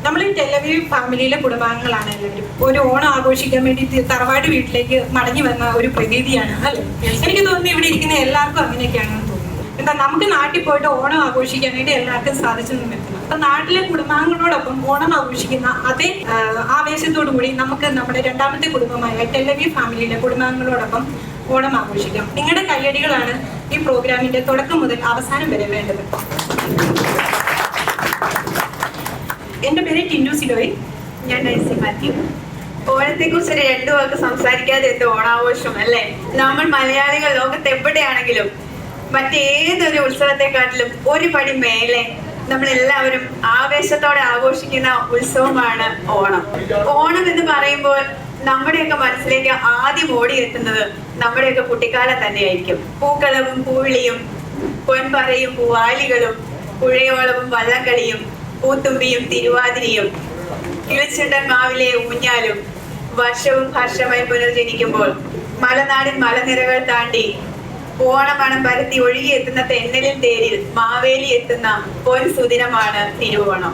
നമ്മൾ ടെലവീവ് ഫാമിലിയിലെ കുടുംബാംഗങ്ങളാണ് എല്ലാവരും. ഒരു ഓണം ആഘോഷിക്കാൻ വേണ്ടി തറവാട് വീട്ടിലേക്ക് മടങ്ങി വന്ന ഒരു പ്രതീതിയാണ് അല്ലേ? എനിക്ക് തോന്നുന്നു ഇവിടെ ഇരിക്കുന്ന എല്ലാവർക്കും അങ്ങനെയൊക്കെയാണെന്ന് തോന്നുന്നു. എന്താ, നമുക്ക് നാട്ടിൽ പോയിട്ട് ഓണം ആഘോഷിക്കാനായിട്ട് എല്ലാവർക്കും സാധിച്ചെന്ന് വരുന്നത്. അപ്പൊ നാട്ടിലെ കുടുംബാംഗങ്ങളോടൊപ്പം ഓണം ആഘോഷിക്കുന്ന അതേ ആവേശത്തോടു കൂടി നമുക്ക് നമ്മുടെ രണ്ടാമത്തെ കുടുംബമായ ടെലവീവ് ഫാമിലിയിലെ കുടുംബാംഗങ്ങളോടൊപ്പം ഓണം ആഘോഷിക്കാം. നിങ്ങളുടെ കയ്യടികളാണ് ഈ പ്രോഗ്രാമിന്റെ തുടക്കം മുതൽ അവസാനം വരെ വേണ്ടത്. എന്റെ പേര് ടിൻഡു സിലോയ്. ഞാൻ ഡൈസി മാത്യു. ഓണത്തെ കുറിച്ച് ഒരു 2 വാക്ക് സംസാരിക്കാതെ എന്ത് ഓണാഘോഷം അല്ലേ? നമ്മൾ മലയാളികൾ ലോകത്ത് എവിടെയാണെങ്കിലും മറ്റേതൊരു ഉത്സവത്തെക്കാട്ടിലും ഒരു പടി മേലെ നമ്മളെല്ലാവരും ആവേശത്തോടെ ആഘോഷിക്കുന്ന ഉത്സവമാണ് ഓണം. ഓണം എന്ന് പറയുമ്പോൾ നമ്മുടെയൊക്കെ മനസ്സിലേക്ക് ആദ്യം ഓടിയെത്തുന്നത് നമ്മുടെയൊക്കെ കുട്ടിക്കാലം തന്നെയായിരിക്കും. പൂക്കളവും പൂവിളിയും പൊൻപറയും പൂവാലികളും പുഴയോളവും വള്ളംകളിയും പൂത്തുമ്പിയും തിരുവാതിരയും കിളിച്ചുണ്ടൻ മാവിലെ ഊഞ്ഞാലും വർഷവും ഹർഷമായി പുനർജനിക്കുമ്പോൾ മലനാടിൻ മലനിരകൾ താണ്ടി ഓണമണം പരത്തി ഒഴുകിയെത്തുന്ന തെന്നലിൻ തേരിൽ മാവേലി എത്തുന്ന പൊൻ സുദിനമാണ് തിരുവോണം.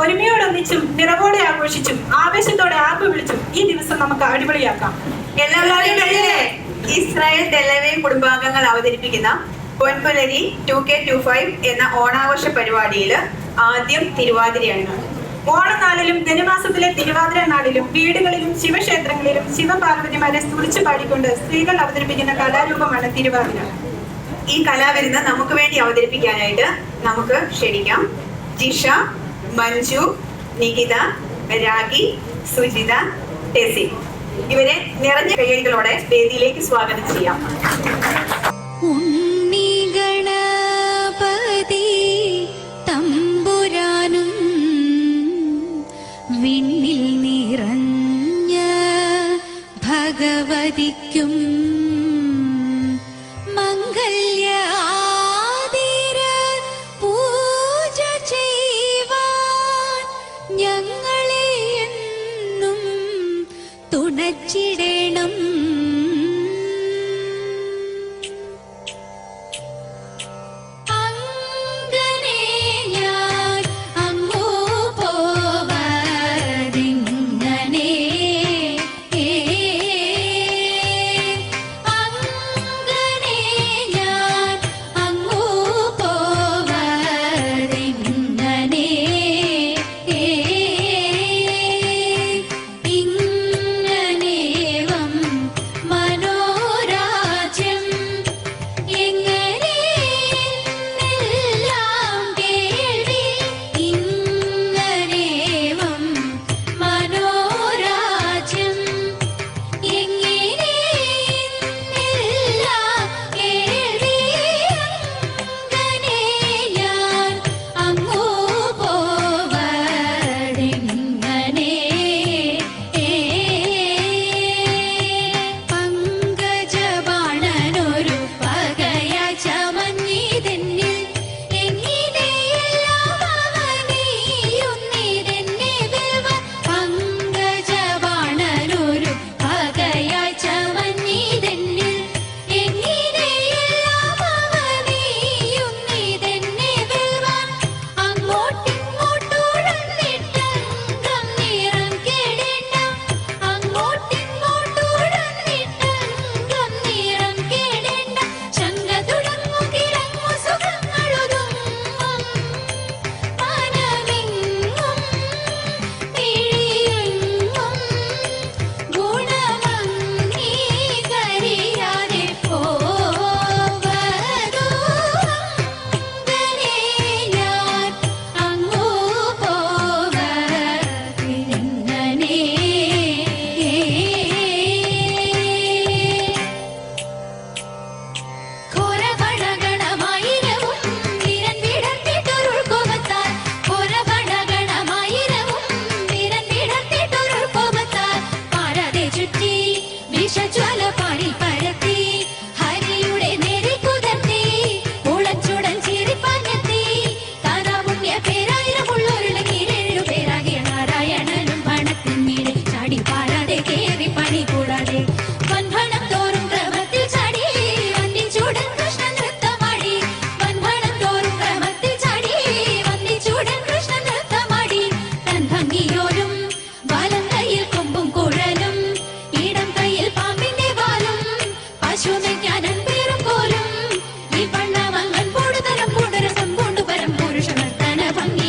ഒരുമയോടൊന്നിച്ചും നിറവോടെ ആഘോഷിച്ചും ആവേശത്തോടെ ആപ്പ് വിളിച്ചും ഈ ദിവസം നമുക്ക് അടിപൊളിയാക്കാം. എല്ലാവരും ഇസ്രായേൽ ടെലവീവ് കുടുംബാംഗങ്ങൾ അവതരിപ്പിക്കുന്ന പൊൻപുലരി 2K25 എന്ന ഓണാഘോഷ പരിപാടിയിൽ ആദ്യം തിരുവാതിരയാണ്. ഓണനാളിലും ധനുമാസത്തിലെ തിരുവാതിര നാളിലും വീടുകളിലും ശിവക്ഷേത്രങ്ങളിലും ശിവപാർവതിമാരെ സ്തുതിച്ചു പാടിക്കൊണ്ട് സ്ത്രീകൾ അവതരിപ്പിക്കുന്ന കലാരൂപമാണ് തിരുവാതിര. ഈ കലാവിരുന്ന് നമുക്ക് വേണ്ടി അവതരിപ്പിക്കാനായിട്ട് നമുക്ക് ക്ഷണിക്കാം ജിഷ, മഞ്ജു, നികിത, രാഗി, സുജിത, ടെസി. ഇവരെ നിറഞ്ഞ കൈയടികളോടെ വേദിയിലേക്ക് സ്വാഗതം ചെയ്യാം. വിണ്ണിൽ നിറഞ്ഞ ഭഗവതിക്കും മംഗല്യ ആതിര പൂജ ചെയ്യുവാൻ ഞങ്ങളെ എന്നും തുണച്ചിടണം.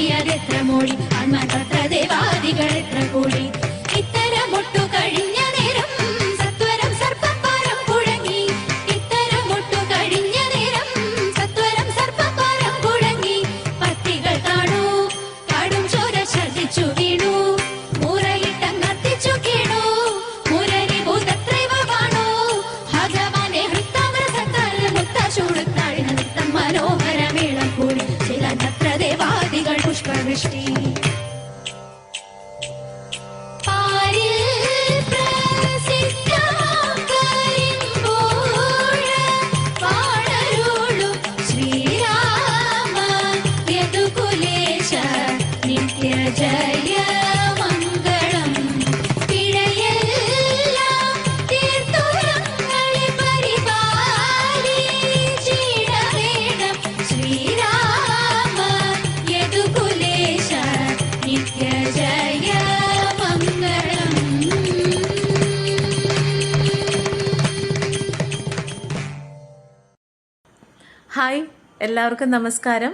പാടിയതെത്ര മോടി അന്നത്ര ദേവാദികൾ എത്ര കൂടി ഇത്തരമൊട്ടു കഴിഞ്ഞ നേരം സത്വരം സർപ്പപ്പാരം കുഴങ്ങി ഇത്തരമൊട്ടു കഴിഞ്ഞ നേരം സത്വരം സർപ്പപ്പാരം കുഴങ്ങി പത്തികൾ കാണൂ കാടും ചോര ഛർദിച്ചു വീണു മുറയിട്ടങ്ങത്തിച്ചു കീണു മുരരി ഭൂതത്രൈവ കാണൂ ഭഗവാനെ ഹൃത്താമൃതത്താൽ മുത്ത ചൂടുത്താഴിന നൃത്തം മനോഹരമേളം കൂടി ചിലനത്ര ദേവാദികൾ പുഷ്പവൃഷ്ടി ജയ മംഗളം പിഴയെല്ലാം തീർത്തുരങ്ങളെ പരിപാലിച്ചിടവേണം ശ്രീരാമ യദുകുലേശ നിത്യ ജയ മംഗളം. ഹായ്, എല്ലാവർക്കും നമസ്കാരം.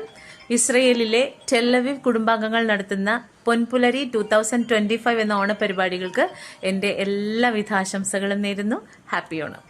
ഇസ്രയേലിലെ ടെല്ലവിവ് കുടുംബാംഗങ്ങൾ നടത്തുന്ന പൊൻപുലരി 2025 എന്ന ഓണപരിപാടികൾക്ക് എൻ്റെ എല്ലാവിധ ആശംസകളും നേരുന്നു. ഹാപ്പി ഓണം.